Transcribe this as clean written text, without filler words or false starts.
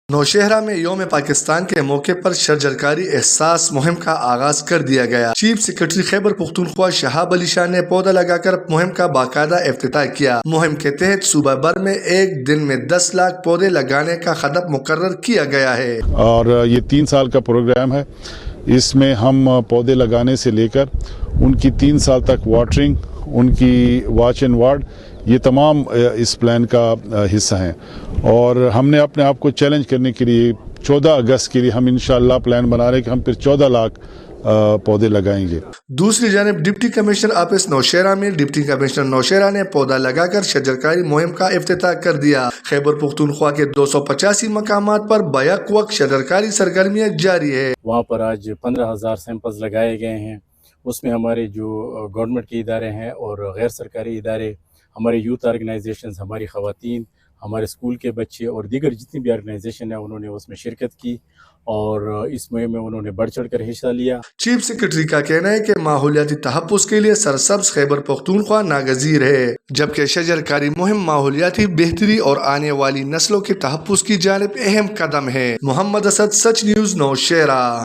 नौशहरा में योम पाकिस्तान के मौके पर शजरकारी एहसास मुहिम का आगाज कर दिया गया। चीफ सेक्रेटरी खैबर पख्तूनख्वा शहाब अली शाह ने पौधा लगाकर मुहिम का बाकायदा इफ्तिताह किया। मुहिम के तहत सूबा भर में एक दिन में 10 लाख पौधे लगाने का हदफ मुकर्रर किया गया है और ये 3 साल का प्रोग्राम है। इसमें हम पौधे लगाने से लेकर उनकी 3 साल तक वाटरिंग, उनकी वॉच एंड वार्ड, ये तमाम इस प्लान का हिस्सा हैं। और हमने अपने आप को चैलेंज करने के लिए 14 अगस्त के लिए हम इंशाअल्लाह प्लान बना रहे हैं कि हम फिर 14 लाख पौधे लगाएंगे। दूसरी जानिब डिप्टी कमिश्नर ऑफिस नौशहरा में डिप्टी कमिश्नर नौशहरा ने पौधा लगाकर शजरकारी मुहिम का इफ्तिताह कर दिया। खैबर पख्तूनख्वा के 285 मकामात पर बैक वक्त शजरकारी सरगर्मियां जारी है। वहाँ पर आज 15,000 सैंपल्स लगाए गए हैं। उसमें हमारे जो गवर्नमेंट के इदारे हैं और गैर सरकारी इदारे, हमारे यूथ ऑर्गेनाइजेशंस, हमारी ख़वातीन, हमारे स्कूल के बच्चे और दीगर जितनी भी ऑर्गेनाइजेशन है उन्होंने उसमें शिरकत की और इस मुहिम में उन्होंने बढ़ चढ़ कर हिस्सा लिया। चीफ सेक्रेटरी का कहना है कि माहौलियाती तहफ़्फ़ुज़ के लिए सरसब्ज़ खैबर पख्तूनख्वा नागज़ीर है, जबकि शजरकारी मुहिम माहौलियाती बेहतरी और आने वाली नस्लों के तहफ़्फ़ुज़ की जानिब अहम कदम है। मोहम्मद असद, सच न्यूज़, नौशहरा।